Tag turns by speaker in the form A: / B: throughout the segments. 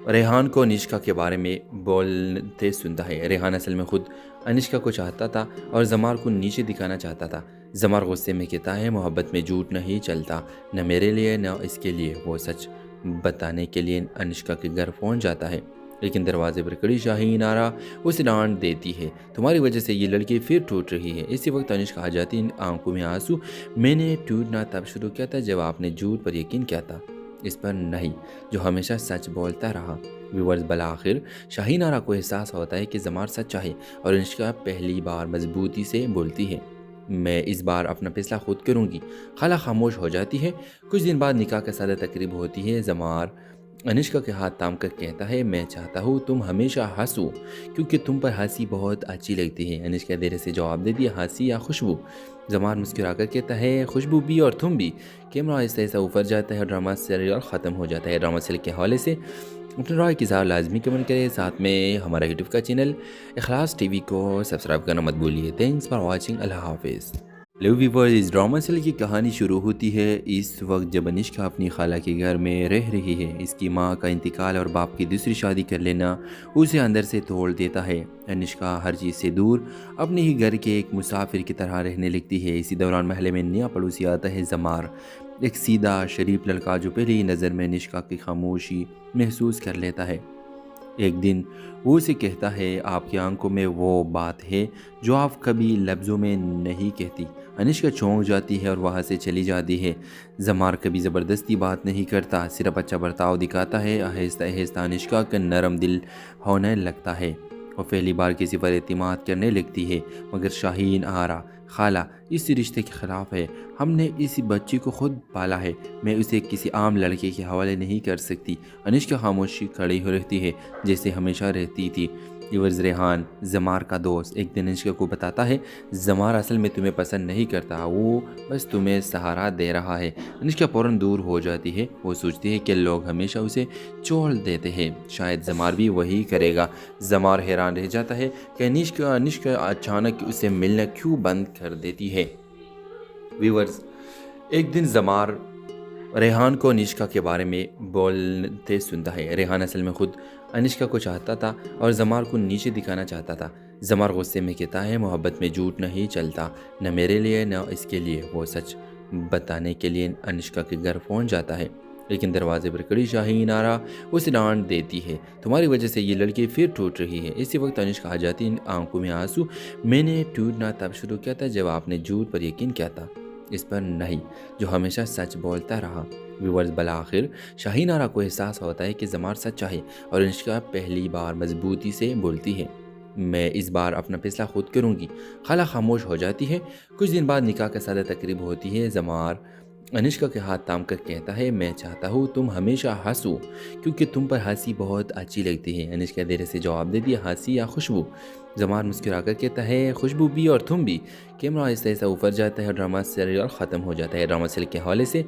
A: रेहान को अनिष्का के बारे में बोलते सुनता है। रेहान असल में खुद अनिष्का को चाहता था और जमार को नीचे दिखाना चाहता था। जमार गुस्से में कहता है, मोहब्बत में झूठ नहीं चलता, न मेरे लिए न इसके लिए। वो सच बताने के लिए अनिष्का के घर पहुंच जाता है, लेकिन दरवाजे पर खड़ी शाहीन आरा उसे डांट देती है। तुम्हारी वजह से ये लड़की फिर टूट रही है। इसी वक्त अनिष्का आ जाती है, आंखों में आंसू। मैंने टूटना तब शुरू किया था जब आपने झूठ पर यकीन किया था, इस पर नहीं जो हमेशा सच बोलता रहा। व्यूवर्स, बल आखिर शाहीन आरा को एहसास होता है कि जमार सच्चा है और अनिष्का पहली बार मजबूती से बोलती है, मैं इस बार अपना फैसला खुद करूंगी। खाला खामोश हो जाती है। कुछ दिन बाद निकाह का सादा तकरीब होती है। जमार अनिष्का के हाथ थाम कर कहता है, मैं चाहता हूँ तुम हमेशा हंसो क्योंकि तुम पर हंसी बहुत अच्छी लगती है। अनिष्का देर से जवाब देती है, हंसी या खुशबू? जमार मुस्कुरा कर कहता है, खुशबू भी और तुम भी। कैमरा ऐसा ऐसा ऊपर जाता है और ड्रामा सीरियल ख़त्म हो जाता है। ड्रामा सीरियल के हवाले से अपने राय की इज़हार लाजमी कमेंट करें। साथ में हमारा यूट्यूब का चैनल इखलास टीवी को सब्सक्राइब करना मत भूलिए। Thanks for watching. अल्लाह हाफिज़। हेलो व्यूअर्स, इस ड्रामा सीरियल की कहानी शुरू होती है इस वक्त जब अनिष्का अपनी खाला के घर में रह रही है। इसकी माँ का इंतकाल और बाप की दूसरी शादी कर लेना उसे अंदर से तोड़ देता है। अनिष्का हर चीज़ से दूर अपने ही घर के एक मुसाफिर की तरह रहने लगती है। इसी दौरान महल में नया पड़ोसी आता है, जमार, एक सीधा शरीफ लड़का जो पहली ही नज़र में अनिष्का की खामोशी महसूस कर लेता है। एक दिन वो उसे कहता है, आपकी आंखों में वो बात है जो आप कभी लफ्ज़ों में नहीं कहती। अनिष्का चौंक जाती है और वहाँ से चली जाती है। जमार कभी ज़बरदस्ती बात नहीं करता, सिर्फ अच्छा बर्ताव दिखाता है। आहिस्ता आहिस्ता अनिष्का का नरम दिल होने लगता है और पहली बार किसी पर एतमाद करने लगती है। मगर शाहीन आरा, खाला, इस रिश्ते के ख़िलाफ़ है। हमने इस बच्चे को खुद पाला है, मैं उसे किसी आम लड़के के हवाले नहीं कर सकती। अनिष्का खामोशी खड़ी हो रहती है जैसे हमेशा रहती थी। व्यूअर्स, रेहान जमार का दोस्त एक दिन अनिष्का को बताता है, जमार असल में तुम्हें पसंद नहीं करता, वो बस तुम्हें सहारा दे रहा है। अनिष्का फ़ौरन दूर हो जाती है। वो सोचती है कि लोग हमेशा उसे छोड़ देते हैं, शायद जमार भी वही करेगा। जमार हैरान रह जाता है कि अनिष्का अचानक उसे मिलना क्यों बंद कर देती है। व्यूअर्स, एक दिन जमार रेहान को अनिष्का के बारे में बोलते सुनता है। रेहान असल में खुद अनिष्का को चाहता था और जमार को नीचे दिखाना चाहता था। जमार गुस्से में कहता है, मोहब्बत में झूठ नहीं चलता, न मेरे लिए न इसके लिए। वो सच बताने के लिए अनिष्का के घर पहुंच जाता है, लेकिन दरवाजे पर खड़ी शाहीन आरा उसे डांट देती है। तुम्हारी वजह से ये लड़की फिर टूट रही है। इसी वक्त अनिष्का आ जाती है, आंखों में आंसू। मैंने टूटना तब शुरू किया था जब आपने झूठ पर यकीन किया था, इस पर नहीं जो हमेशा सच बोलता रहा। व्यूअर्स, बल आखिर शाहीन आरा को एहसास होता है कि जमार सच्चा है और अनिष्का पहली बार मजबूती से बोलती है, मैं इस बार अपना फैसला खुद करूंगी। खाला खामोश हो जाती है। कुछ दिन बाद निकाह का सादा तकरीब होती है। जमार अनिष्का के हाथ थाम कर कहता है, मैं चाहता हूँ तुम हमेशा हंसो क्योंकि तुम पर हंसी बहुत अच्छी लगती है। अनिष्का देर से जवाब देती है, हंसी या खुशबू? जमार मुस्कुरा कर कहता है, खुशबू भी और तुम भी। कैमरा ऐसा ऐसा ऊपर जाता है और ड्रामा सीरियल ख़त्म हो जाता है। ड्रामा सीरियल के हवाले से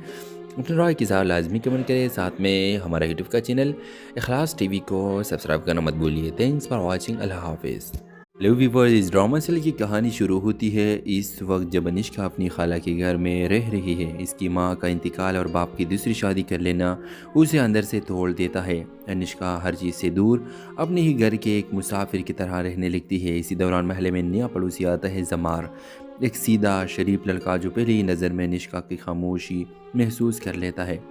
A: अपने राय की इज़हार लाजमी कमेंट करें। साथ में हमारा यूट्यूब का चैनल इखलास टीवी को सब्सक्राइब करना मत भूलिए। Thanks for watching. अल्लाह हाफिज़। हेलो व्यूअर्स, इस ड्रामा सीरियल की कहानी शुरू होती है इस वक्त जब अनिष्का अपनी खाला के घर में रह रही है। इसकी माँ का इंतकाल और बाप की दूसरी शादी कर लेना उसे अंदर से तोड़ देता है। अनिष्का हर चीज़ से दूर अपने ही घर के एक मुसाफिर की तरह रहने लगती है। इसी दौरान महल में नया पड़ोसी आता है, जमार, एक सीधा शरीफ लड़का जो पहली ही नज़र में अनिष्का की खामोशी महसूस कर लेता है।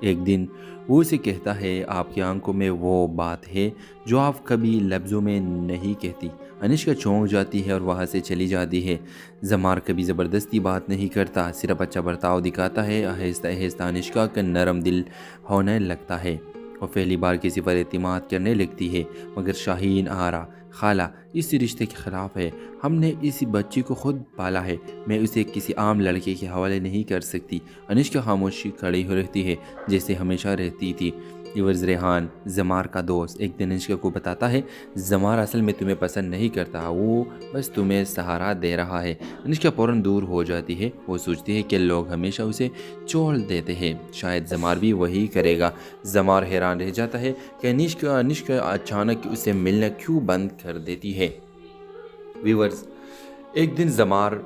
A: एक दिन वो उसे कहता है, आपकी आंखों में वो बात है जो आप कभी लफ्ज़ों में नहीं कहती। अनिष्का चौंक जाती है और वहाँ से चली जाती है। जमार कभी ज़बरदस्ती बात नहीं करता, सिर्फ अच्छा बर्ताव दिखाता है। आहिस्ता आहिस्ता अनिष्का का नरम दिल होने लगता है और पहली बार किसी पर एतमाद करने लगती है। मगर शाहीन आरा, खाला, इस रिश्ते के ख़िलाफ़ है। हमने इस बच्चे को खुद पाला है, मैं उसे किसी आम लड़के के हवाले नहीं कर सकती। अनिष्का खामोशी खड़ी हो रहती है जैसे हमेशा रहती थी। व्यूअर्स, रेहान जमार का दोस्त एक दिन अनिष्का को बताता है, जमार असल में तुम्हें पसंद नहीं करता, वो बस तुम्हें सहारा दे रहा है। अनिष्का फ़ौरन दूर हो जाती है। वो सोचती है कि लोग हमेशा उसे छोड़ देते हैं, शायद जमार भी वही करेगा। जमार हैरान रह जाता है कि अनिष्का अचानक उसे मिलना क्यों बंद कर देती है। व्यूअर्स, एक दिन जमार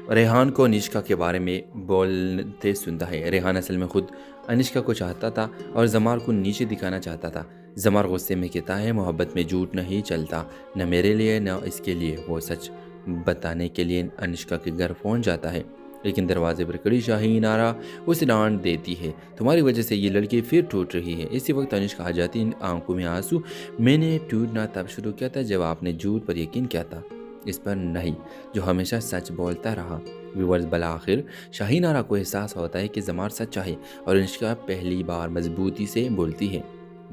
A: रेहान को अनिष्का के बारे में बोलते सुनता है। रेहान असल में खुद अनिष्का को चाहता था और जमार को नीचे दिखाना चाहता था। जमार गुस्से में कहता है मोहब्बत में झूठ नहीं चलता, न मेरे लिए न इसके लिए। वो सच बताने के लिए अनुष्का के घर पहुंच जाता है, लेकिन दरवाजे पर खड़ी शाहीन आरा उसे डांट देती है। तुम्हारी वजह से ये लड़की फिर टूट रही है। इसी वक्त अनुष्का आ जाती है, आंखों में आंसू। मैंने टूटना तब शुरू किया था जब आपने झूठ पर यकीन किया था, इस पर नहीं जो हमेशा सच बोलता रहा। व्यूअर्स, बला आखिर शाहीन आरा को एहसास होता है कि जमार सच्चा है और अनुष्का पहली बार मजबूती से बोलती है,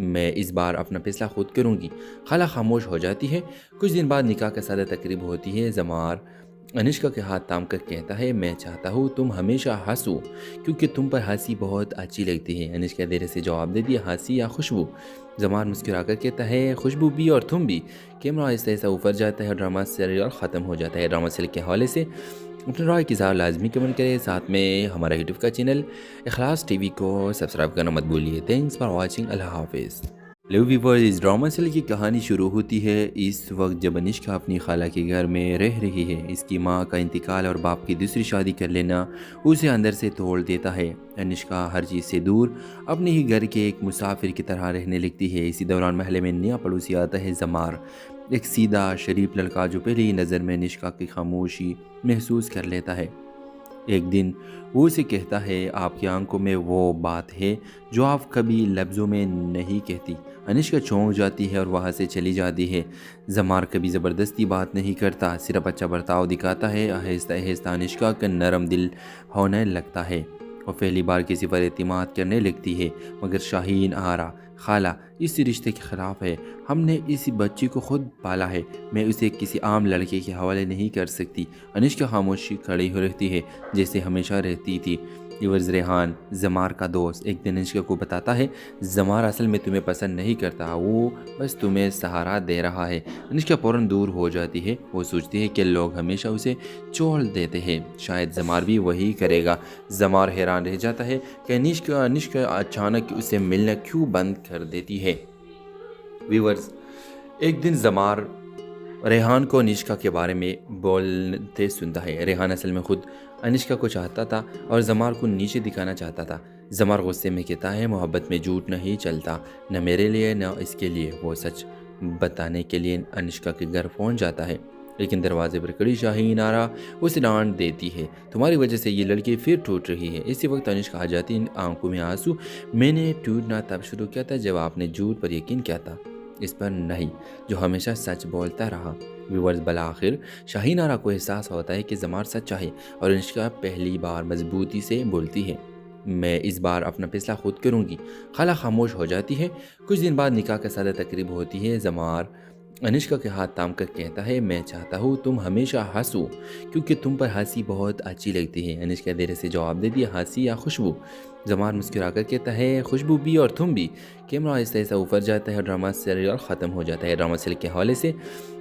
A: मैं इस बार अपना फैसला खुद करूंगी। खाला खामोश हो जाती है। कुछ दिन बाद निकाह का सादा तकरीब होती है। जमार अनुष्का के हाथ थाम कर कहता है, मैं चाहता हूँ तुम हमेशा हंसो क्योंकि तुम पर हंसी बहुत अच्छी लगती है। अनुष्का देर से जवाब देती है, हंसी या खुशबू? जमार मुस्कुराकर कहता है, खुशबू भी और तुम भी। कैमरा ऐसा ऐसा ऊपर जाता है और ड्रामा सीरियल ख़त्म हो जाता है। ड्रामा सीरियल के हवाले से अपने राय की इज़हार लाजमी कमेंट करें। साथ में हमारा यूट्यूब का चैनल इखलास टीवी को सब्सक्राइब करना मत भूलिए। Thanks for watching. अल्लाह हाफिज़। हेलो व्यूअर्स, इस ड्रामा सीरियल की कहानी शुरू होती है इस वक्त जब अनुष्का अपनी खाला के घर में रह रही है। इसकी माँ का इंतकाल और बाप की दूसरी शादी कर लेना उसे अंदर से तोड़ देता है। अनुष्का हर चीज़ से दूर अपने ही घर के एक मुसाफिर की तरह रहने लगती है। इसी दौरान महल में नया पड़ोसी आता है जमार, एक सीधा शरीफ लड़का जो पहली नज़र में अनुष्का की खामोशी महसूस कर लेता है। एक दिन वो उसे कहता है, आपकी आंखों में वो बात है जो आप कभी लफ्ज़ों में नहीं कहती। अनुष्का चौंक जाती है और वहाँ से चली जाती है। जमार कभी ज़बरदस्ती बात नहीं करता, सिर्फ अच्छा बर्ताव दिखाता है। आहिस्ता आहिस्ता अनुष्का का नरम दिल होने लगता है और पहली बार किसी पर एतमाद करने लगती है। मगर शाहीन आरा, खाला इस रिश्ते के ख़िलाफ़ है। हमने इसी बच्ची को खुद पाला है, मैं उसे किसी आम लड़के के हवाले नहीं कर सकती। अनुष्का खामोशी खड़ी हो रहती है जैसे हमेशा रहती थी। व्यूअर्स, रेहान जमार का दोस्त एक दिन अनुष्का को बताता है, जमार असल में तुम्हें पसंद नहीं करता, वो बस तुम्हें सहारा दे रहा है। अनुष्का फ़ौरन दूर हो जाती है। वो सोचती है कि लोग हमेशा उसे छोड़ देते हैं, शायद जमार भी वही करेगा। जमार हैरान रह जाता है कि अनुष्का अचानक उसे मिलना क्यों बंद कर देती है। व्यूअर्स, एक दिन जमार रेहान को अनुष्का के बारे में बोलते सुनता है। रेहान असल में खुद अनुष्का को चाहता था और जमार को नीचे दिखाना चाहता था। जमार गुस्से में कहता है, मोहब्बत में झूठ नहीं चलता, न मेरे लिए न इसके लिए। वो सच बताने के लिए अनुष्का के घर पहुंच जाता है, लेकिन दरवाजे पर खड़ी शाहीन आरा उसे डांट देती है। तुम्हारी वजह से ये लड़की फिर टूट रही है। इसी वक्त अनुष्का आ जाती है, आंखों में आंसू। मैंने टूटना तब शुरू किया था जब आपने झूठ पर यकीन किया था, इस पर नहीं जो हमेशा सच बोलता रहा। व्यूअर्स, बला आखिर शाहीन आरा को एहसास होता है कि जमार सच्चा है और अनुष्का पहली बार मजबूती से बोलती है, मैं इस बार अपना फैसला खुद करूंगी। खाला खामोश हो जाती है। कुछ दिन बाद निकाह का सादा तकरीब होती है। जमार अनुष्का के हाथ थाम कर कहता है, मैं चाहता हूँ तुम हमेशा हंसो क्योंकि तुम पर हंसी बहुत अच्छी लगती है। अनुष्का देर से जवाब देती है, हंसी या खुशबू? जमार मुस्कुराकर कहता है, खुशबू भी और तुम भी। कैमरा ऐसा ऐसा ऊपर जाता है और ड्रामा सीरियल ख़त्म हो जाता है। ड्रामा सीरियल के हवाले से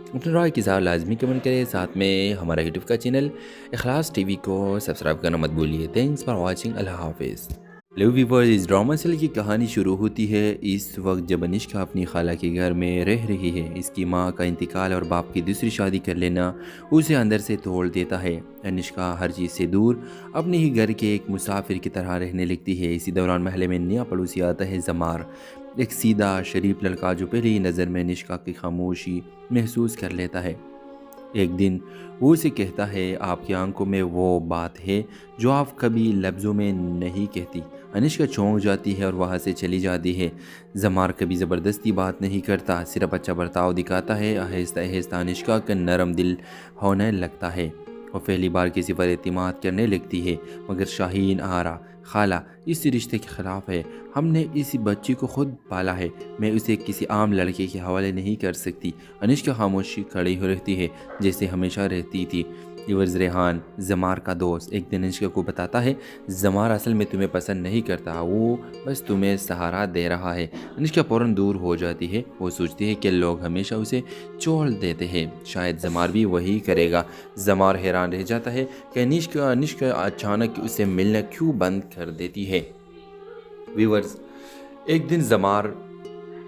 A: अपने राय की इज़हार लाजमी कमेंट करें। साथ में हमारा यूट्यूब का चैनल इखलास टीवी को सब्सक्राइब करना मत भूलिए। Thanks for watching. अल्लाह हाफिज़। हेलो व्यूअर्स, इस ड्रामा सीरियल की कहानी शुरू होती है इस वक्त जब अनुष्का अपनी खाला के घर में रह रही है। इसकी माँ का इंतकाल और बाप की दूसरी शादी कर लेना उसे अंदर से तोड़ देता है। अनुष्का हर चीज़ से दूर अपने ही घर के एक मुसाफिर की तरह रहने लगती है। इसी दौरान महल में नया पड़ोसी आता है जमार, एक सीधा शरीफ लड़का जो पहली नज़र में अनुष्का की खामोशी महसूस कर लेता है। एक दिन वो उसे कहता है, आपकी आंखों में वो बात है जो आप कभी लफ्ज़ों में नहीं कहती। अनुष्का चौंक जाती है और वहाँ से चली जाती है। जमार कभी ज़बरदस्ती बात नहीं करता, सिर्फ अच्छा बर्ताव दिखाता है। आहिस्ता आहिस्ता अनुष्का का नरम दिल होने लगता है और पहली बार किसी पर एतमाद करने लगती है। मगर शाहीन आरा, खाला इस रिश्ते के ख़िलाफ़ है। हमने इसी बच्ची को खुद पाला है, मैं उसे किसी आम लड़के के हवाले नहीं कर सकती। अनुष्का खामोशी खड़ी हो रहती है जैसे हमेशा रहती थी। व्यूअर्स, रेहान जमार का दोस्त एक दिन अनुष्का को बताता है, जमार असल में तुम्हें पसंद नहीं करता, वो बस तुम्हें सहारा दे रहा है। अनुष्का फ़ौरन दूर हो जाती है। वो सोचती है कि लोग हमेशा उसे छोड़ देते हैं, शायद जमार भी वही करेगा। जमार हैरान रह जाता है कि अनुष्का अचानक उसे मिलना क्यों बंद कर देती है। व्यूअर्स, एक दिन जमार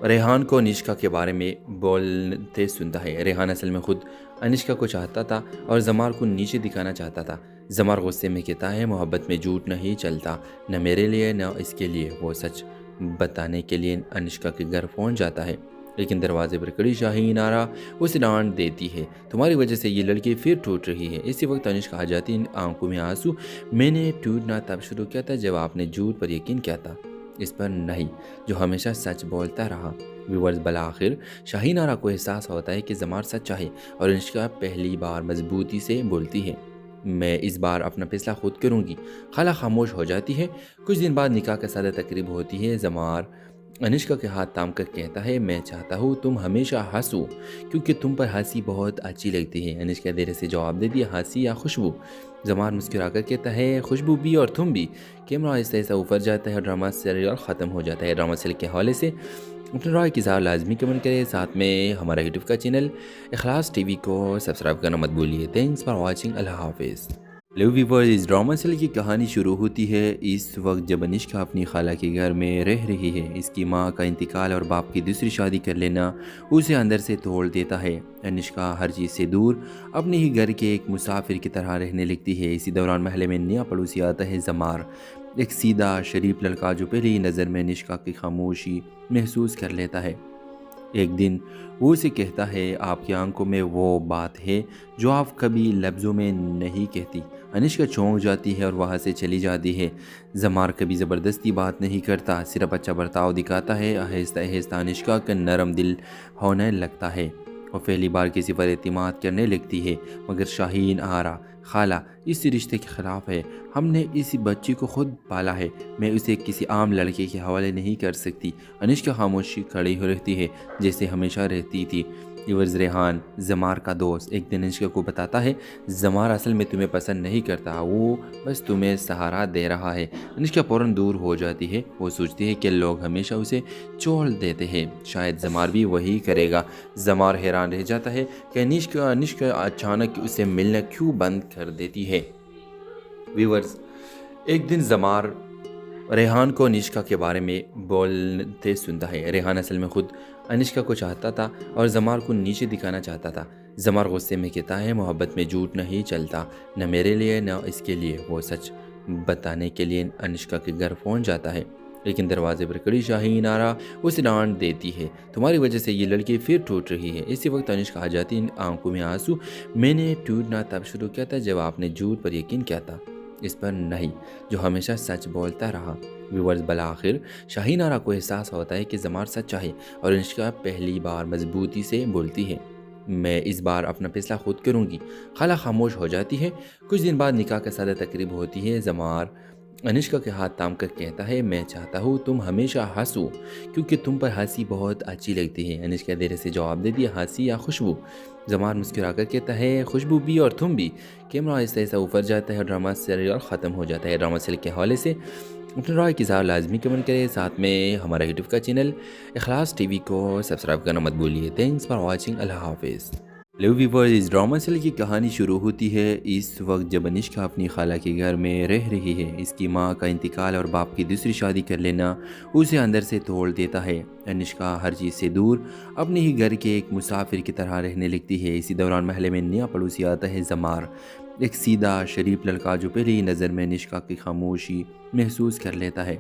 A: रेहान को अनुष्का के बारे में बोलते सुनता है। रेहान असल में खुद अनुष्का को चाहता था और जमार को नीचे दिखाना चाहता था। जमार गुस्से में कहता है, मोहब्बत में झूठ नहीं चलता, न मेरे लिए न इसके लिए। वो सच बताने के लिए अनुष्का के घर पहुंच जाता है, लेकिन दरवाजे पर खड़ी शाहीन आरा उसे डांट देती है। तुम्हारी वजह से ये लड़की फिर टूट रही है। इसी वक्त अनुष्का आ जाती है, आंखों में आंसू। मैंने टूटना तब शुरू किया था जब आपने झूठ पर यकीन किया था, इस पर नहीं जो हमेशा सच बोलता रहा। व्यूवर्स, बल आखिर शाहीन आरा को एहसास होता है कि जमार सच्चा है और अनुष्का पहली बार मजबूती से बोलती है, मैं इस बार अपना फैसला खुद करूंगी। खाला खामोश हो जाती है। कुछ दिन बाद निकाह का सादा तकरीब होती है। जमार अनुष्का के हाथ थाम कर कहता है, मैं चाहता हूँ तुम हमेशा हंसो क्योंकि तुम पर हंसी बहुत अच्छी लगती है। अनुष्का देर से जवाब देती है, हंसी या खुशबू? जमार मुस्कुरा कर कहता है, खुशबू भी और तुम भी। कैमरा ऐसा ऐसा ऊपर जाता है, ड्रामा सीरियल ख़त्म हो जाता है। ड्रामा सीरियल के हवाले से अपने राय की इज़हार लाजमी कमेंट करें। साथ में हमारा यूट्यूब का चैनल इखलास टीवी को सब्सक्राइब करना मत भूलिए। Thanks for watching. अल्लाह हाफिज़। हेलो व्यूअर्स, इस ड्रामा सीरियल की कहानी शुरू होती है इस वक्त जब अनुष्का अपनी खाला के घर में रह रही है। इसकी माँ का इंतकाल और बाप की दूसरी शादी कर लेना उसे अंदर से तोड़ देता है। अनुष्का हर चीज़ से दूर अपने ही घर के एक मुसाफिर की तरह रहने लगती है। इसी दौरान महल में नया पड़ोसी आता है, जमार, एक सीधा शरीफ लड़का जो पहली ही नज़र में अनुष्का की खामोशी महसूस कर लेता है। एक दिन वो उसे कहता है, आपकी आंखों में वो बात है जो आप कभी लफ्ज़ों में नहीं कहती। अनुष्का चौंक जाती है और वहाँ से चली जाती है। जमार कभी ज़बरदस्ती बात नहीं करता, सिर्फ अच्छा बर्ताव दिखाता है। आहिस्ता आहिस्ता अनुष्का का नरम दिल होने लगता है और पहली बार किसी पर एतमाद करने लगती है। मगर शाहीन आरा, खाला, इस रिश्ते के ख़िलाफ़ है। हमने इस बच्ची को खुद पाला है, मैं उसे किसी आम लड़के के हवाले नहीं कर सकती। अनुष्का खामोशी खड़ी हो रहती है जैसे हमेशा रहती थी। यूवर्स, रेहान, जमार का दोस्त, एक दिन अनुष्का को बताता है, जमार असल में तुम्हें पसंद नहीं करता, वो बस तुम्हें सहारा दे रहा है। अनुष्का फ़ौरन दूर हो जाती है। वो सोचती है कि लोग हमेशा उसे छोड़ देते हैं, शायद जमार भी वही करेगा। जमार हैरान रह जाता है कि अनुष्का अचानक उसे मिलना क्यों बंद कर देती है। व्यूवर्स, एक दिन जमार रेहान को अनुष्का के बारे में बोलते सुनता है। रेहान असल में खुद अनुष्का को चाहता था और जमार को नीचे दिखाना चाहता था। जमार गुस्से में कहता है, मोहब्बत में झूठ नहीं चलता, न मेरे लिए न इसके लिए। वो सच बताने के लिए अनुष्का के घर पहुंच जाता है, लेकिन दरवाजे पर खड़ी शाहीन आरा उसे डांट देती है। तुम्हारी वजह से ये लड़की फिर टूट रही है। इसी वक्त अनुष्का आ जाती है, आंखों में आंसू। मैंने टूटना तब शुरू किया था जब आपने झूठ पर यकीन किया था, इस पर नहीं जो हमेशा सच बोलता रहा। व्यूअर्स, बल आखिर शाहीन आरा को एहसास होता है कि जमार सच्चा है और अनुष्का पहली बार मजबूती से बोलती है, मैं इस बार अपना फैसला खुद करूंगी। खाला खामोश हो जाती है। कुछ दिन बाद निकाह का सादा तकरीब होती है। जमार अनुष्का के हाथ थाम कर कहता है, मैं चाहता हूँ तुम हमेशा हंसो क्योंकि तुम पर हंसी बहुत अच्छी लगती है। अनुष्का देर से जवाब देती है, हंसी या खुशबू? जमार मुस्कुरा कर कहता है, खुशबू भी और तुम भी। कैमरा ऐसा ऐसा ऊपर जाता है, ड्रामा सीरियल ख़त्म हो जाता है। ड्रामा सीरियल के हवाले से अपने राय की इज़हार लाजमी कमेंट करें। साथ में हमारा यूट्यूब का चैनल इखलास टीवी को सब्सक्राइब करना मत भूलिए। Thanks for watching. अल्लाह हाफिज़। हेलो व्यूअर्स, इस ड्रामा सीरियल की कहानी शुरू होती है इस वक्त जब अनुष्का अपनी खाला के घर में रह रही है। इसकी माँ का इंतकाल और बाप की दूसरी शादी कर लेना उसे अंदर से तोड़ देता है। अनुष्का हर चीज़ से दूर अपने ही घर के एक मुसाफिर की तरह रहने लगती है। इसी दौरान महल में नया पड़ोसी आता है, जमार, एक सीधा शरीफ लड़का जो पहली ही नज़र में अनुष्का की खामोशी महसूस कर लेता है।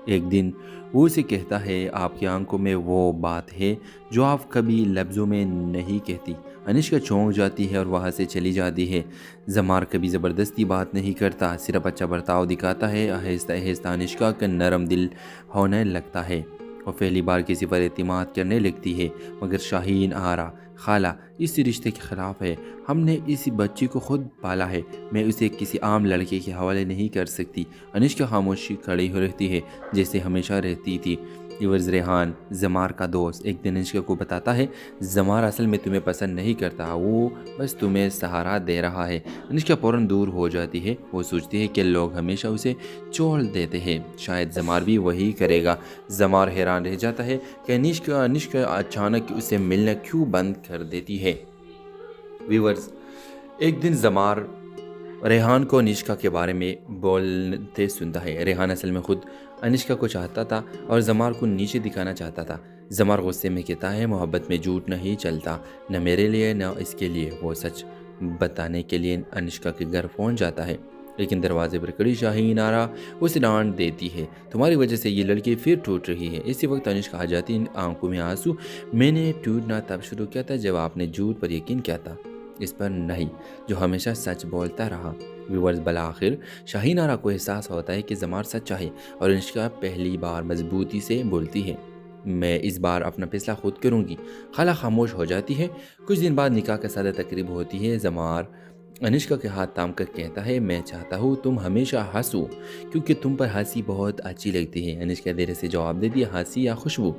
A: एक दिन वो उसे कहता है, आपकी आंखों में वो बात है जो आप कभी लफ्ज़ों में नहीं कहती। अनुष्का चौंक जाती है और वहाँ से चली जाती है। जमार कभी ज़बरदस्ती बात नहीं करता, सिर्फ अच्छा बर्ताव दिखाता है। आहिस्ता आहिस्ता अनुष्का का नरम दिल होने लगता है और पहली बार किसी पर एतमाद करने लगती है। मगर शाहीन आरा, खाला, इस रिश्ते के ख़िलाफ़ है। हमने इस बच्ची को खुद पाला है, मैं उसे किसी आम लड़के के हवाले नहीं कर सकती। अनुष्का खामोशी खड़ी हो रहती है जैसे हमेशा रहती थी। यूवर्स, रेहान, जमार का दोस्त, एक दिन अनुष्का को बताता है, जमार असल में तुम्हें पसंद नहीं करता, वो बस तुम्हें सहारा दे रहा है। अनुष्का फ़ौरन दूर हो जाती है। वो सोचती है कि लोग हमेशा उसे छोड़ देते हैं, शायद जमार भी वही करेगा। जमार हैरान रह जाता है कि अनुष्का अचानक उसे मिलना क्यों बंद कर देती है। व्यूअर्स, एक दिन जमार रेहान को अनुष्का के बारे में बोलते सुनता है। रेहान असल में खुद अनुष्का को चाहता था और जमार को नीचे दिखाना चाहता था। जमार गुस्से में कहता है, मोहब्बत में झूठ नहीं चलता, न मेरे लिए न इसके लिए। वो सच बताने के लिए अनुष्का के घर पहुंच जाता है, लेकिन दरवाजे पर खड़ी शाहीन आरा उसे डांट देती है, तुम्हारी वजह से ये लड़की फिर टूट रही है। इसी वक्त अनिष्का आ जाती है, आंखों में आंसू। मैंने टूटना तब शुरू किया था जब आपने झूठ पर यकीन किया था, इस पर नहीं जो हमेशा सच बोलता रहा। व्यूवर्स, बल आखिर शाहीन आरा को एहसास होता है कि जमार सच्चा है और अनिष्का पहली बार मजबूती से बोलती है, मैं इस बार अपना फैसला खुद करूंगी। खाला खामोश हो जाती है। कुछ दिन बाद निकाह का सादा तकरीब होती है। जमार अनिष्का के हाथ थाम कर कहता है, मैं चाहता हूँ तुम हमेशा हंसो क्योंकि तुम पर हंसी बहुत अच्छी लगती है। अनिष्का देर से जवाब देती है, हंसी या खुशबू?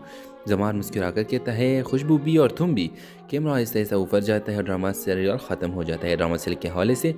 A: जमार मुस्कुरा कर कहता है, खुशबू भी और तुम भी। कैमरा आहिस्ता आहिस्ता ऊपर जाता है और ड्रामा सीरियल ख़त्म हो जाता है। ड्रामा सीरियल के हवाले से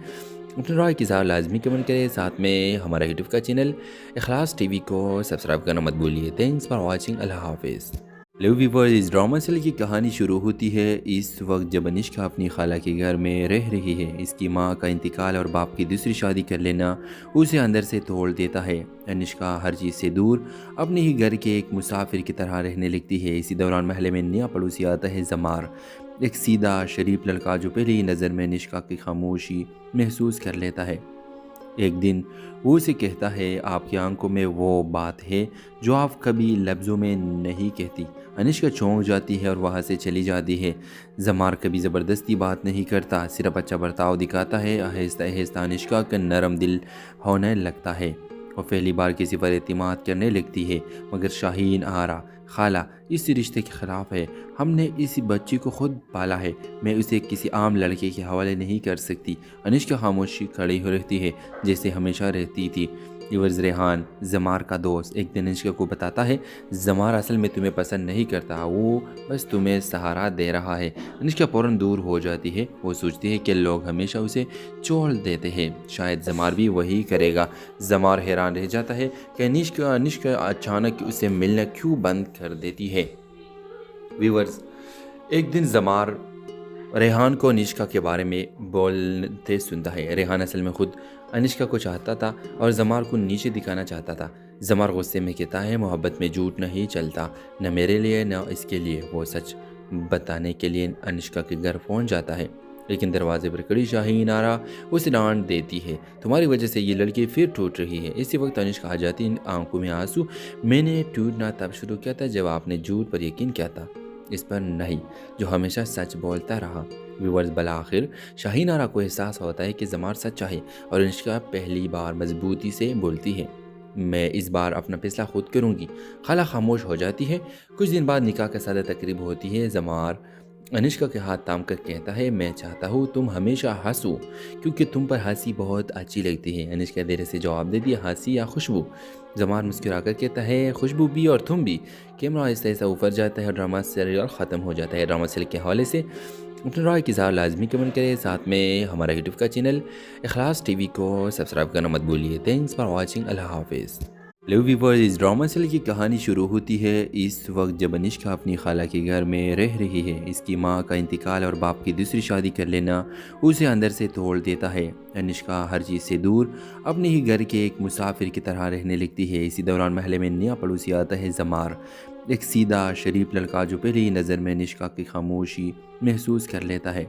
A: अपने राय की इज़हार लाजमी कमेंट करें। साथ में हमारा यूट्यूब का चैनल इखलास टीवी को सब्सक्राइब करना मत भूलिए। Thanks for watching. अल्लाह हाफिज़। हेलो व्यूअर्स, इस ड्रामा सीरियल की कहानी शुरू होती है इस वक्त जब अनिष्का अपनी खाला के घर में रह रही है। इसकी माँ का इंतकाल और बाप की दूसरी शादी कर लेना उसे अंदर से तोड़ देता है। अनिष्का हर चीज़ से दूर अपने ही घर के एक मुसाफिर की तरह रहने लगती है। इसी दौरान महल में नया पड़ोसी आता है जमार, एक सीधा शरीफ लड़का जो पहली ही नज़र में अनिष्का की खामोशी महसूस कर लेता है। एक दिन वो उसे कहता है, आपकी आंखों में वो बात है जो आप कभी लफ्ज़ों में नहीं कहती। अनिष्का चौंक जाती है और वहाँ से चली जाती है। जमार कभी ज़बरदस्ती बात नहीं करता, सिर्फ अच्छा बर्ताव दिखाता है। आहिस्ता आहिस्ता अनिष्का का नरम दिल होने लगता है और पहली बार किसी पर एतमाद करने लगती है। मगर शाहीन आरा, खाला इस रिश्ते के ख़िलाफ़ है। हमने इस बच्ची को खुद पाला है, मैं उसे किसी आम लड़के के हवाले नहीं कर सकती। अनिष्का खामोशी खड़ी हो रहती है जैसे हमेशा रहती थी। यूवर्स, रेहान जमार का दोस्त एक दिन अनिष्का को बताता है, जमार असल में तुम्हें पसंद नहीं करता, वो बस तुम्हें सहारा दे रहा है। अनिष्का फ़ौरन दूर हो जाती है। वो सोचती है कि लोग हमेशा उसे छोड़ देते हैं, शायद जमार भी वही करेगा। जमार हैरान रह जाता है कि अनिष्का अचानक उसे मिलना क्यों बंद कर देती है। व्यूवर्स, एक दिन जमार रेहान को अनिष्का के बारे में बोलते सुनता है। रेहान असल में खुद अनिष्का को चाहता था और जमार को नीचे दिखाना चाहता था। जमार गुस्से में कहता है, मोहब्बत में झूठ नहीं चलता, न मेरे लिए न इसके लिए। वो सच बताने के लिए अनिष्का के घर पहुंच जाता है, लेकिन दरवाजे पर खड़ी शाहीन आरा उसे डांट देती है, तुम्हारी वजह से ये लड़की फिर टूट रही है। इसी वक्त अनिष्का आ जाती है, आंखों में आंसू। मैंने टूटना तब शुरू किया था जब आपने झूठ पर यकीन किया था, इस पर नहीं जो हमेशा सच बोलता रहा। व्यूवर्स, बल आखिर शाहीन आरा को एहसास होता है कि जमार सच्चा है और अनिष्का पहली बार मजबूती से बोलती है, मैं इस बार अपना फैसला खुद करूंगी। खाला खामोश हो जाती है। कुछ दिन बाद निकाह का सादा तकरीब होती है। जमार अनिष्का के हाथ थाम कर कहता है, मैं चाहता हूँ तुम हमेशा हंसो क्योंकि तुम पर हंसी बहुत अच्छी लगती है। अनिष्का देर से जवाब देती है, हंसी या खुशबू? जमार मुस्कुरा कर कहता है, खुशबू भी और तुम भी। कैमरा आहिस्ता आहिस्ता ऊपर जाता है और ड्रामा सीरियल ख़त्म हो जाता है। ड्रामा सीरियल के हवाले से अपने राय की इज़हार लाजमी कमेंट करें। साथ में हमारा यूट्यूब का चैनल इखलास टीवी को सब्सक्राइब करना मत भूलिए। Thanks for watching. अल्लाह हाफिज़। हेलो व्यूअर्स, इस ड्रामा सीरियल की कहानी शुरू होती है इस वक्त जब अनिष्का अपनी खाला के घर में रह रही है। इसकी माँ का इंतकाल और बाप की दूसरी शादी कर लेना उसे अंदर से तोड़ देता है। अनिष्का हर चीज़ से दूर अपने ही घर के एक मुसाफिर की तरह रहने लगती है। इसी दौरान महल में नया पड़ोसी आता है जमार, एक सीधा शरीफ लड़का जो पहली ही नज़र में अनिष्का की खामोशी महसूस कर लेता है।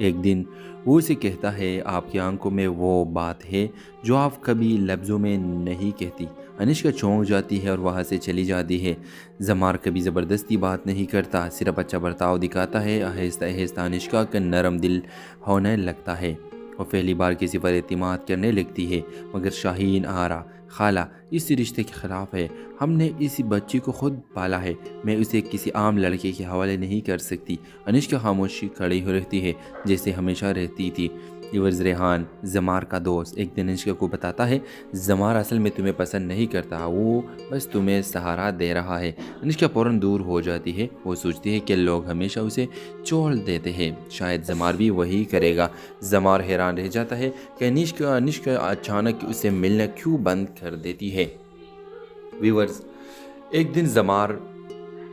A: एक दिन वो उसे कहता है, आपकी आंखों में वो बात है जो आप कभी लफ्ज़ों में नहीं कहती। अनिष्का चौंक जाती है और वहाँ से चली जाती है। जमार कभी ज़बरदस्ती बात नहीं करता, सिर्फ अच्छा बर्ताव दिखाता है। आहिस्ता आहिस्ता अनिष्का का नरम दिल होने लगता है और पहली बार किसी पर एतमाद करने लगती है। मगर शाहीन आरा, खाला इस रिश्ते के ख़िलाफ़ है। हमने इस बच्ची को खुद पाला है, मैं उसे किसी आम लड़के के हवाले नहीं कर सकती। अनिष्का खामोशी खड़ी हो रहती है जैसे हमेशा रहती थी। यूवर्स, रेहान जमार का दोस्त एक दिन अनिष्का को बताता है, जमार असल में तुम्हें पसंद नहीं करता, वो बस तुम्हें सहारा दे रहा है। अनिष्का फ़ौरन दूर हो जाती है। वो सोचती है कि लोग हमेशा उसे छोड़ देते हैं, शायद जमार भी वही करेगा। जमार हैरान रह जाता है कि अनिष्का अचानक उसे मिलना क्यों बंद कर देती है। व्यूअर्स, एक दिन जमार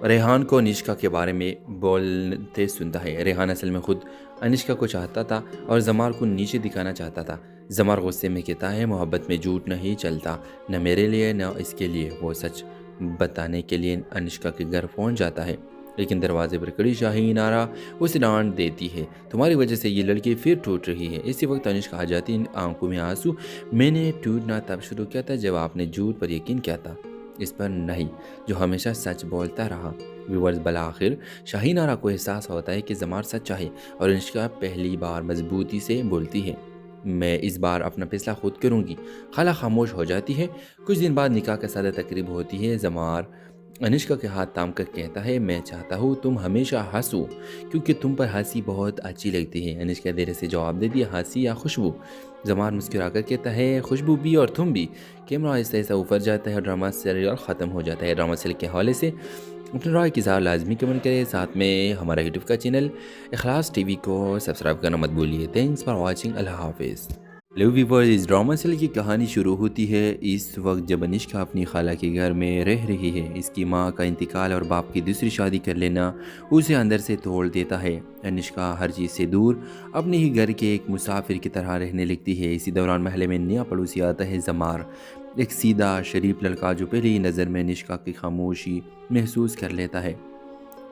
A: रेहान को अनिष्का के बारे में बोलते सुनता है। रेहान असल में खुद अनिष्का को चाहता था और जमार को नीचे दिखाना चाहता था। जमार गुस्से में कहता है, मोहब्बत में झूठ नहीं चलता, न मेरे लिए न इसके लिए। वो सच बताने के लिए अनिष्का के घर पहुंच जाता है, लेकिन दरवाजे पर खड़ी शाहीन आरा उसे डांट देती है, तुम्हारी वजह से ये लड़की फिर टूट रही है। इसी वक्त अनिष्का आ जाती है, आंखों में आंसू। मैंने टूटना तब शुरू किया था जब आपने झूठ पर यकीन किया था, इस पर नहीं जो हमेशा सच बोलता रहा। व्यूवर्स, बला आखिर शाहीन आरा को एहसास होता है कि जमार सच्चा है और अनिष्का पहली बार मजबूती से बोलती है, मैं इस बार अपना फैसला खुद करूंगी। खाला खामोश हो जाती है। कुछ दिन बाद निकाह का सादा तकरीब होती है। जमार अनिष्का के हाथ थाम कर कहता है, मैं चाहता हूँ तुम हमेशा हंसो क्योंकि तुम पर हंसी बहुत अच्छी लगती है। अनिष्का देर से जवाब देती है, हंसी या खुशबू? जमार मुस्कुराकर कहता है, खुशबू भी और तुम भी। कैमरा ऐसा ऐसा ऊपर जाता है और ड्रामा सीरियल ख़त्म हो जाता है। ड्रामा सीरियल के हवाले से अपने राय की इज़हार लाजमी कमेंट करें। साथ में हमारा यूट्यूब का चैनल इखलास टीवी को सब्सक्राइब करना मत भूलिए। Thanks for watching. अल्लाह हाफिज़। हेलो व्यूअर्स, इस ड्रामा सीरियल की कहानी शुरू होती है इस वक्त जब अनिष्का अपनी खाला के घर में रह रही है। इसकी माँ का इंतकाल और बाप की दूसरी शादी कर लेना उसे अंदर से तोड़ देता है। अनिष्का हर चीज़ से दूर अपने ही घर के एक मुसाफिर की तरह रहने लगती है। इसी दौरान महल में नया पड़ोसी आता है, जमार, एक सीधा शरीफ लड़का जो पहली ही नज़र में अनिष्का की खामोशी महसूस कर लेता है।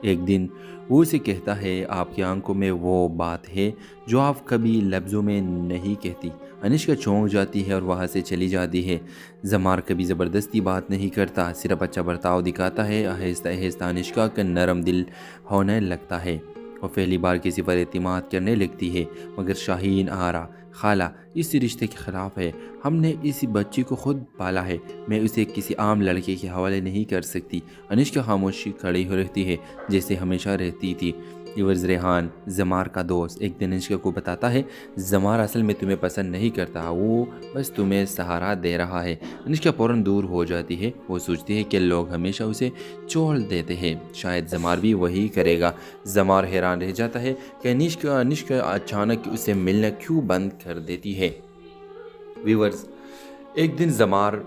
A: एक दिन वो उसे कहता है, आपकी आंखों में वो बात है जो आप कभी लफ्ज़ों में नहीं कहती। अनिष्का चौंक जाती है और वहाँ से चली जाती है। जमार कभी ज़बरदस्ती बात नहीं करता, सिर्फ अच्छा बर्ताव दिखाता है। आहिस्ता आहिस्ता अनिष्का का नरम दिल होने लगता है और पहली बार किसी पर एतमाद करने लगती है। मगर शाहीन आरा, खाला, इस रिश्ते के ख़िलाफ़ है। हमने इसी बच्ची को खुद पाला है, मैं उसे किसी आम लड़के के हवाले नहीं कर सकती। अनिष्का खामोशी खड़ी हो रहती है जैसे हमेशा रहती थी। व्यूअर्स, रेहान, जमार का दोस्त, एक दिन अनिष्का को बताता है, जमार असल में तुम्हें पसंद नहीं करता, वो बस तुम्हें सहारा दे रहा है। अनिष्का फ़ौरन दूर हो जाती है। वो सोचती है कि लोग हमेशा उसे छोड़ देते हैं, शायद जमार भी वही करेगा। जमार हैरान रह जाता है कि अनिष्का अचानक उसे मिलना क्यों बंद कर देती है। व्यूअर्स, एक दिन जमार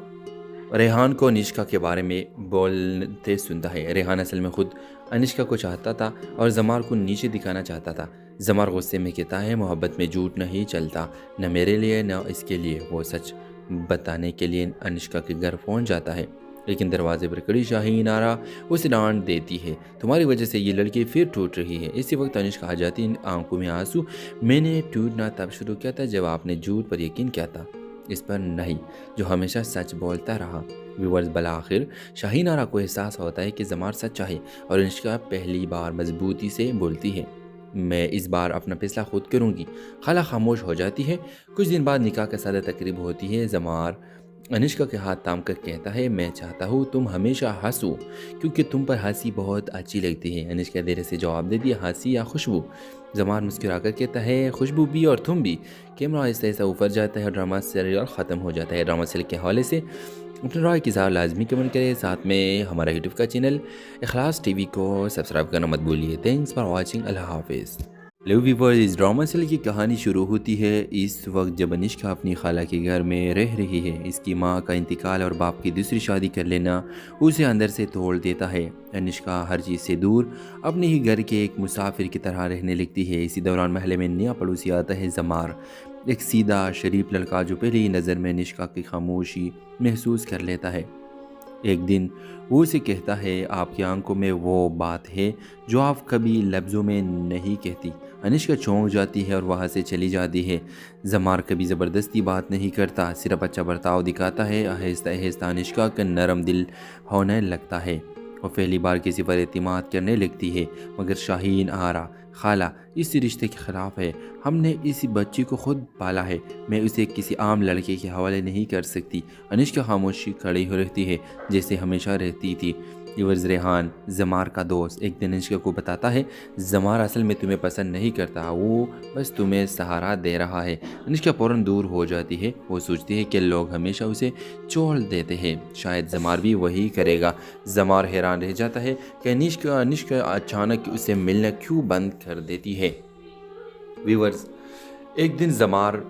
A: रेहान को अनिष्का के बारे में बोलते सुनता है। रेहान असल में खुद अनिष्का को चाहता था और जमार को नीचे दिखाना चाहता था। जमार गुस्से में कहता है, मोहब्बत में झूठ नहीं चलता, न मेरे लिए न इसके लिए। वो सच बताने के लिए अनिष्का के घर पहुंच जाता है, लेकिन दरवाजे पर खड़ी शाहीन आरा उसे डांट देती है, तुम्हारी वजह से ये लड़की फिर टूट रही है। इसी वक्त अनिष्का आ जाती है, आंखों में आंसू। मैंने टूटना तब शुरू किया था जब आपने झूठ पर यकीन किया था, इस पर नहीं जो हमेशा सच बोलता रहा। व्यूअर्स, बला आखिर शाहीन आरा को एहसास होता है कि जमार सच्चा है और अनिष्का पहली बार मजबूती से बोलती है, मैं इस बार अपना फैसला खुद करूंगी। खाला खामोश हो जाती है। कुछ दिन बाद निकाह का सादा तकरीब होती है। जमार अनिष्का के हाथ थाम कर कहता है, मैं चाहता हूँ तुम हमेशा हंसो क्योंकि तुम पर हंसी बहुत अच्छी लगती है। अनिष्का देर से जवाब देती है, हंसी या खुशबू? जमार मुस्कुराकर कहता है, खुशबू भी और तुम भी। कैमरा ऐसा ऐसा ऊपर जाता है और ड्रामा सीरियल ख़त्म हो जाता है। ड्रामा सीरियल के हवाले से अपने राय की इज़हार लाजमी कमेंट करें। साथ में हमारा यूट्यूब का चैनल इखलास टीवी को सब्सक्राइब करना मत भूलिए। Thanks for watching. अल्लाह हाफिज़। हेलो व्यूअर्स, इस ड्रामा सीरियल की कहानी शुरू होती है इस वक्त जब अनिष्का अपनी खाला के घर में रह रही है। इसकी माँ का इंतकाल और बाप की दूसरी शादी कर लेना उसे अंदर से तोड़ देता है। अनिष्का हर चीज़ से दूर अपने ही घर के एक मुसाफिर की तरह रहने लगती है। इसी दौरान महल में नया पड़ोसी आता है, जमार, एक सीधा शरीफ लड़का जो पहली ही नज़र में अनिष्का की खामोशी महसूस कर लेता है। एक दिन वो उसे कहता है, आपकी आंखों में वो बात है जो आप कभी लफ्ज़ों में नहीं कहती। अनिष्का चौंक जाती है और वहाँ से चली जाती है। जमार कभी ज़बरदस्ती बात नहीं करता, सिर्फ अच्छा बर्ताव दिखाता है। आहिस्ता आहिस्ता अनिष्का का नरम दिल होने लगता है और पहली बार किसी पर एतमाद करने लगती है। मगर शाहीन आरा, खाला, इस रिश्ते के ख़िलाफ़ है। हमने इसी बच्ची को खुद पाला है, मैं उसे किसी आम लड़के के हवाले नहीं कर सकती। अनिष्का खामोशी खड़ी हो रहती है जैसे हमेशा रहती थी। व्यूअर्स, रेहान, जमार का दोस्त, एक दिन अनिष्का को बताता है, जमार असल में तुम्हें पसंद नहीं करता, वो बस तुम्हें सहारा दे रहा है। अनिष्का फ़ौरन दूर हो जाती है। वो सोचती है कि लोग हमेशा उसे छोड़ देते हैं, शायद जमार भी वही करेगा। जमार हैरान रह जाता है कि अनिष्का अचानक उसे मिलना क्यों बंद कर देती है। व्यूअर्स, एक दिन जमार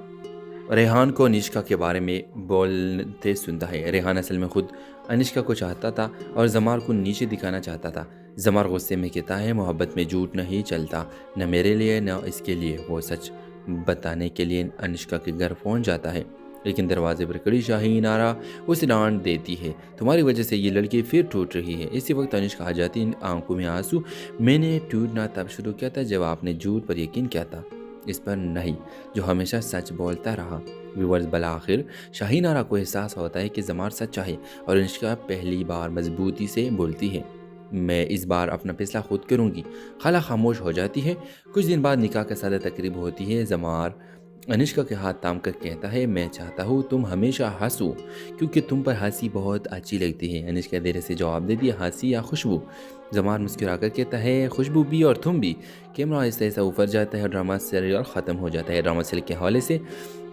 A: रेहान को अनिष्का के बारे में बोलते सुनता है। रेहान असल में खुद अनिष्का को चाहता था और जमार को नीचे दिखाना चाहता था। जमार गुस्से में कहता है, मोहब्बत में झूठ नहीं चलता, न मेरे लिए न इसके लिए। वो सच बताने के लिए अनिष्का के घर पहुंच जाता है, लेकिन दरवाजे पर खड़ी शाहीन आरा उसे डांट देती है, तुम्हारी वजह से ये लड़की फिर टूट रही है। इसी वक्त अनिश्का आ जाती है, आंखों में आंसू। मैंने टूटना तब शुरू किया था जब आपने झूठ पर यकीन किया था, इस पर नहीं जो हमेशा सच बोलता रहा। व्यूवर्स, बल आखिर शाहीन आरा को एहसास होता है कि जमार सच्चा है और अनिश्का पहली बार मजबूती से बोलती है, मैं इस बार अपना फैसला खुद करूंगी। खाला खामोश हो जाती है। कुछ दिन बाद निकाह का सादा तकरीब होती है। जमार अनिश्का के हाथ थाम कर कहता है, मैं चाहता हूँ तुम हमेशा हंसो क्योंकि तुम पर हंसी बहुत अच्छी लगती है। अनिश्का देर से जवाब देती है, हंसी या खुशबू? जमार मुस्कुरा कर कहता है, खुशबू भी और तुम भी। कैमरा आहिस्ता आहिस्ता ऊपर जाता है और ड्रामा सीरियल ख़त्म हो जाता है। ड्रामा सीरियल के हवाले से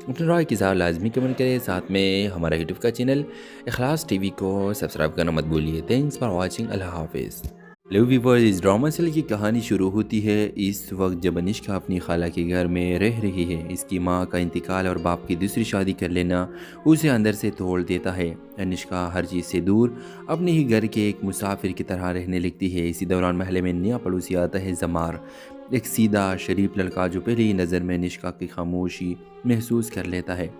A: अपने राय की इज़हार लाजमी कमेंट करें। साथ में हमारा यूट्यूब का चैनल इखलास टीवी को सब्सक्राइब करना मत भूलिए। Thanks for watching. अल्लाह हाफिज़। हेलो व्यूअर्स, इस ड्रामा सीरियल की कहानी शुरू होती है इस वक्त जब अनिश्का अपनी खाला के घर में रह रही है। इसकी माँ का इंतकाल और बाप की दूसरी शादी कर लेना उसे अंदर से तोड़ देता है। अनिश्का हर चीज़ से दूर अपने ही घर के एक मुसाफिर की तरह रहने लगती है। इसी दौरान महल में नया पड़ोसी आता है, जमार, एक सीधा शरीफ लड़का जो पहली ही नज़र में अनिश्का की खामोशी महसूस कर लेता है।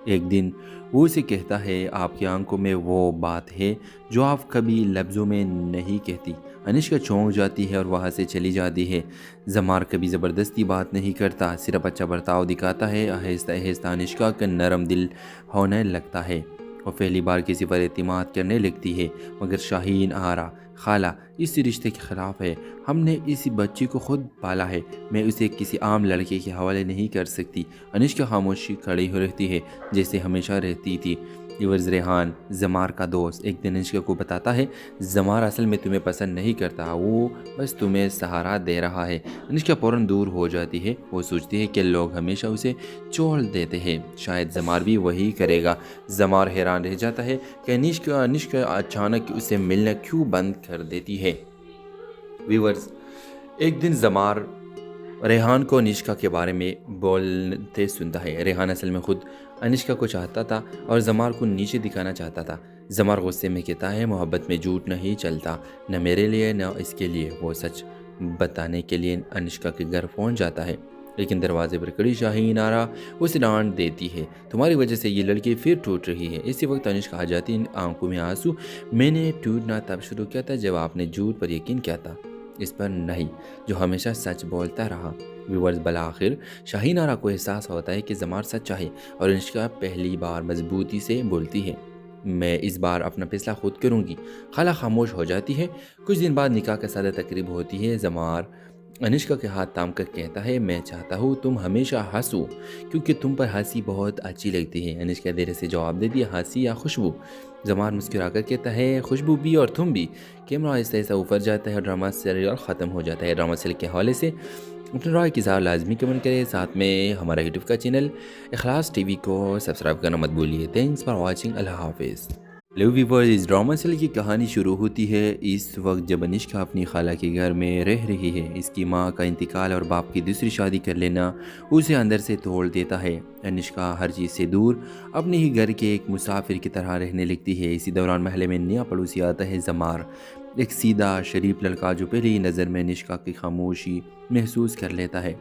A: एक दिन वो उसे कहता है, आपकी आंखों में वो बात है जो आप कभी लफ्ज़ों में नहीं कहती। अनिश्का चौंक जाती है और वहाँ से चली जाती है। जमार कभी ज़बरदस्ती बात नहीं करता, सिर्फ अच्छा बर्ताव दिखाता है। आहिस्ता आहिस्ता अनिश्का का नरम दिल होने लगता है और पहली बार किसी पर एतमाद करने लगती है। मगर शाहीन आरा, खाला, इस रिश्ते के ख़िलाफ़ है। हमने इस बच्चे को खुद पाला है, मैं उसे किसी आम लड़के के हवाले नहीं कर सकती। अनिश्का खामोशी खड़ी हो रहती है जैसे हमेशा रहती थी। यूवर्स, रेहान, जमार का दोस्त, एक दिन अनिश्का को बताता है, जमार असल में तुम्हें पसंद नहीं करता, वो बस तुम्हें सहारा दे रहा है। अनिश्का फ़ौरन दूर हो जाती है। वो सोचती है कि लोग हमेशा उसे छोड़ देते हैं, शायद जमार भी वही करेगा। जमार हैरान रह जाता है कि अनिश्का अचानक उसे मिलना क्यों बंद कर देती है। व्यूवर्स, एक दिन जमार रेहान को अनिश्का के बारे में बोलते सुनता है। रेहान असल में खुद अनिश्का को चाहता था और जमार को नीचे दिखाना चाहता था। जमार गुस्से में कहता है, मोहब्बत में झूठ नहीं चलता, न मेरे लिए न इसके लिए। वो सच बताने के लिए अनिश्का के घर पहुंच जाता है, लेकिन दरवाजे पर खड़ी शाहीन आरा उसे डांट देती है, तुम्हारी वजह से ये लड़की फिर टूट रही है। इसी वक्त अनिश्का आ जाती है, आंखों में आंसू। मैंने टूटना तब शुरू किया था जब आपने झूठ पर यकीन किया था, इस पर नहीं जो हमेशा सच बोलता रहा। व्यूवर्स, बल आखिर शाहीन आरा को एहसास होता है कि जमार सच्चा है और अनिश्का पहली बार मजबूती से बोलती है, मैं इस बार अपना फैसला खुद करूंगी। खाला खामोश हो जाती है। कुछ दिन बाद निकाह का सादा तकरीब होती है। जमार अनिश्का के हाथ थाम कर कहता है, मैं चाहता हूँ तुम हमेशा हंसो क्योंकि तुम पर हंसी बहुत अच्छी लगती है। अनिश्का देर से जवाब देती है, हंसी या खुशबू? जमार मुस्कुरा कर कहता है, खुशबू भी और तुम भी। कैमरा आहिस्ता आहिस्ता ऊपर जाता है और ड्रामा सीरियल ख़त्म हो जाता है। ड्रामा सीरियल के हवाले से अपने राय की इज़हार लाजमी कमेंट करें। साथ में हमारा यूट्यूब का चैनल इखलास टीवी को सब्सक्राइब करना मत भूलिए। Thanks for watching. अल्लाह हाफिज़। हेलो व्यूअर्स, इस ड्रामा सीरियल की कहानी शुरू होती है इस वक्त जब अनिश्का अपनी खाला के घर में रह रही है। इसकी माँ का इंतकाल और बाप की दूसरी शादी कर लेना उसे अंदर से तोड़ देता है। अनिश्का हर चीज़ से दूर अपने ही घर के एक मुसाफिर की तरह रहने लगती है। इसी दौरान महल में नया पड़ोसी आता है, जमार, एक सीधा शरीफ लड़का जो पहली ही नज़र में अनिश्का की खामोशी महसूस कर लेता है।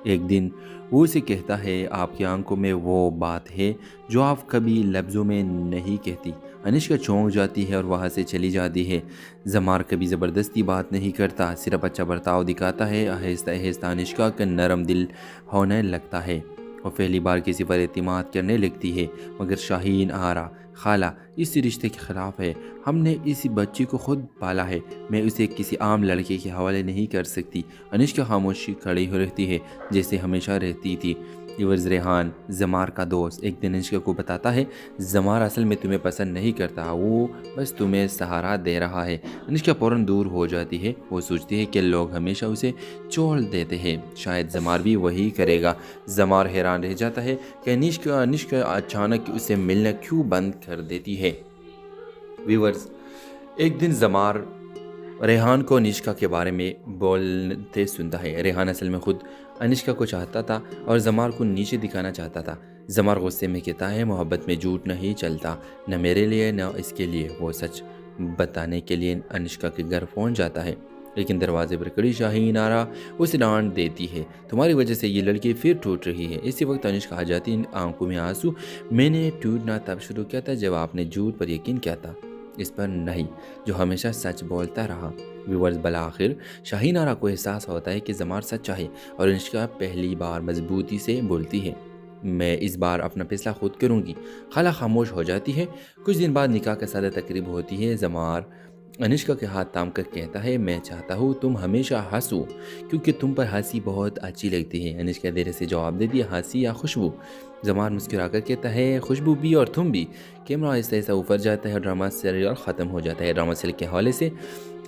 A: एक दिन वो उसे कहता है, आपकी आंखों में वो बात है जो आप कभी लफ्ज़ों में नहीं कहती। अनिश्का चौंक जाती है और वहाँ से चली जाती है। जमार कभी ज़बरदस्ती बात नहीं करता, सिर्फ अच्छा बर्ताव दिखाता है। आहिस्ता आहिस्ता अनिश्का का नरम दिल होने लगता है और पहली बार किसी पर एतमाद करने लगती है। मगर शाहीन आरा, खाला, इस रिश्ते के ख़िलाफ़ है। हमने इस बच्चे को खुद पाला है, मैं उसे किसी आम लड़के के हवाले नहीं कर सकती। अनिश्का खामोशी खड़ी हो रहती है जैसे हमेशा रहती थी। यूवर्स, रेहान, जमार का दोस्त, एक दिन अनिश्का को बताता है, जमार असल में तुम्हें पसंद नहीं करता, वो बस तुम्हें सहारा दे रहा है। अनिश्का फ़ौरन दूर हो जाती है। वो सोचती है कि लोग हमेशा उसे छोड़ देते हैं, शायद जमार भी वही करेगा। जमार हैरान रह जाता है कि अनिश्का अचानक उसे मिलना क्यों बंद कर देती है। व्यूवर्स, एक दिन जमार रेहान को अनिश्का के बारे में बोलते सुनता है। रेहान असल में खुद अनिश्का को चाहता था और जमार को नीचे दिखाना चाहता था। जमार गुस्से में कहता है, मोहब्बत में झूठ नहीं चलता, न मेरे लिए न इसके लिए। वो सच बताने के लिए अनिश्का के घर पहुंच जाता है, लेकिन दरवाजे पर खड़ी शाहीन आरा उसे डांट देती है, तुम्हारी वजह से ये लड़की फिर टूट रही है। इसी वक्त अनिष्का आ जाती है, आंखों में आंसू। मैंने टूटना तब शुरू किया था जब आपने झूठ पर यकीन किया था, इस पर नहीं जो हमेशा सच बोलता रहा। व्यूअर्स, बला आखिर शाहीन आरा को एहसास होता है कि जमार सच्चा है और अनिष्का पहली बार मजबूती से बोलती है, मैं इस बार अपना फैसला खुद करूंगी। खाला खामोश हो जाती है। कुछ दिन बाद निकाह का सादा तकरीब होती है। जमार अनिष्का के हाथ थाम कर कहता है, मैं चाहता हूँ तुम हमेशा हंसो क्योंकि तुम पर हंसी बहुत अच्छी लगती है। अनिष्का देर से जवाब देती है, हंसी या खुशबू? जमार मुस्कुराकर कहता है, खुशबू भी और तुम भी। कैमरा ऐसा ऐसा ऊपर जाता है और ड्रामा सीरियल ख़त्म हो जाता है। ड्रामा सीरियल के हवाले से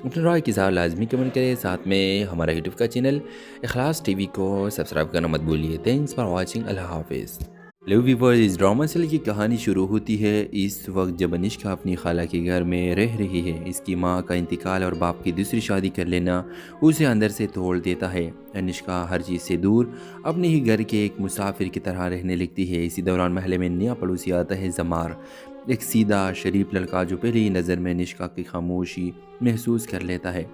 A: अपने राय की इज़हार लाजमी कमेंट करें। साथ में हमारा यूट्यूब का चैनल इखलास टीवी को सब्सक्राइब करना मत भूलिए। Thanks for watching. अल्लाह हाफिज़। हेलो व्यूअर्स, इस ड्रामा सीरियल की कहानी शुरू होती है इस वक्त जब अनिष्का अपनी खाला के घर में रह रही है। इसकी माँ का इंतकाल और बाप की दूसरी शादी कर लेना उसे अंदर से तोड़ देता है। अनिष्का हर चीज़ से दूर अपने ही घर के एक मुसाफिर की तरह रहने लगती है। इसी दौरान महल में नया पड़ोसी आता है, जमार, एक सीधा शरीफ लड़का जो पहली नज़र में अनिष्का की खामोशी महसूस कर लेता है।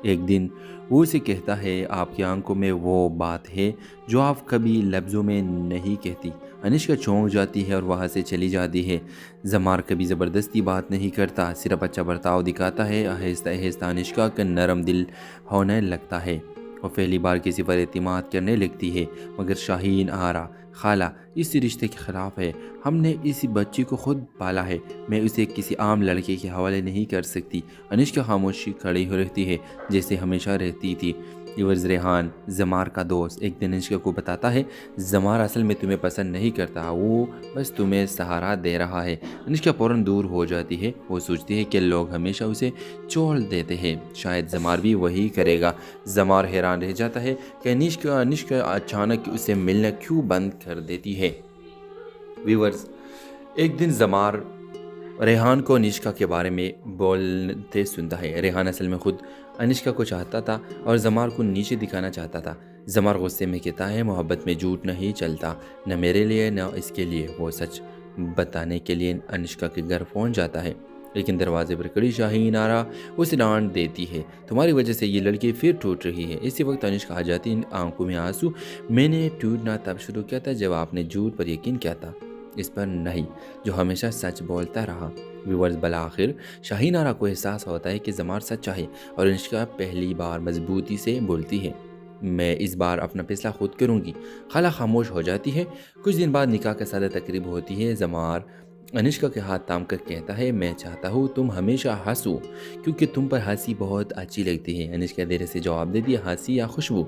A: एक दिन वो उसे कहता है, आपकी आंखों में वो बात है जो आप कभी लफ्ज़ों में नहीं कहती। अनिष्का चौंक जाती है और वहाँ से चली जाती है। जमार कभी ज़बरदस्ती बात नहीं करता, सिर्फ अच्छा बर्ताव दिखाता है। आहिस्ता आहिस्ता अनिष्का का नरम दिल होने लगता है और पहली बार किसी पर एतमाद करने लगती है। मगर शाहीन आरा, खाला, इस रिश्ते के ख़िलाफ़ है। हमने इसी बच्ची को खुद पाला है, मैं उसे किसी आम लड़के के हवाले नहीं कर सकती। अनिष्का खामोशी खड़ी हो रहती है जैसे हमेशा रहती थी। व्यूअर्स, रेहान, जमार का दोस्त, एक दिन अनिष्का को बताता है, जमार असल में तुम्हें पसंद नहीं करता, वो बस तुम्हें सहारा दे रहा है। अनिष्का फ़ौरन दूर हो जाती है। वो सोचती है कि लोग हमेशा उसे छोड़ देते हैं, शायद जमार भी वही करेगा। जमार हैरान रह जाता है कि अनिष्का अचानक उसे मिलना क्यों बंद कर देती है। व्यूअर्स, एक दिन जमार रेहान को अनिष्का के बारे में बोलते सुनता है। रेहान असल में खुद अनिष्का को चाहता था और जमार को नीचे दिखाना चाहता था। जमार गुस्से में कहता है, मोहब्बत में झूठ नहीं चलता, न मेरे लिए न इसके लिए। वो सच बताने के लिए अनिष्का के घर पहुंच जाता है, लेकिन दरवाजे पर खड़ी शाहीन आरा उसे डांट देती है, तुम्हारी वजह से ये लड़की फिर टूट रही है। इसी वक्त अनिष्का आ जाती है, आंखों में आंसू। मैंने टूटना तब शुरू किया था जब आपने झूठ पर यकीन किया था, इस पर नहीं जो हमेशा सच बोलता रहा। व्यूअर्स, बला आखिर शाहीन आरा को एहसास होता है कि जमार सच्चा है और अनिष्का पहली बार मजबूती से बोलती है, मैं इस बार अपना फैसला खुद करूंगी। खाला खामोश हो जाती है। कुछ दिन बाद निकाह का सादा तकरीब होती है। जमार अनिष्का के हाथ थाम कर कहता है, मैं चाहता हूँ तुम हमेशा हंसो क्योंकि तुम पर हंसी बहुत अच्छी लगती है। अनिष्का देर से जवाब देती है, हंसी या खुशबू?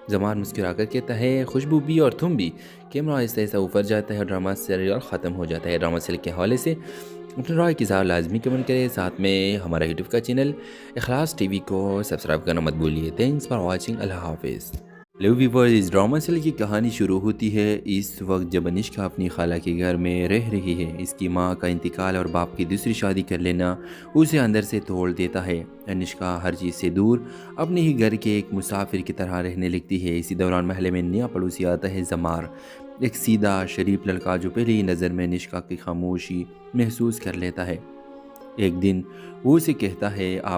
A: जमार मुस्कुराकर कहता है, खुशबू भी और तुम भी। कैमरा ऐसा ऐसा ऊपर जाता है और ड्रामा सीरियल ख़त्म हो जाता है। ड्रामा सीरियल के हवाले से अपने राय की इज़हार लाजमी कमेंट करें। साथ में हमारा यूट्यूब का चैनल इखलास टीवी को सब्सक्राइब करना मत भूलिए। Thanks for watching. अल्लाह हाफिज़। हेलो व्यूअर्स, इस ड्रामा सीरियल की कहानी शुरू होती है इस वक्त जब अनिष्का अपनी खाला के घर में रह रही है। इसकी माँ का इंतकाल और बाप की दूसरी शादी कर लेना उसे अंदर से तोड़ देता है। अनिष्का हर चीज़ से दूर अपने ही घर के एक मुसाफिर की तरह रहने लगती है। इसी दौरान महल में नया पड़ोसी आता है, जमार, एक सीधा शरीफ लड़का जो पहली नज़र में अनिष्का की खामोशी महसूस कर लेता है। एक दिन वो उसे कहता है,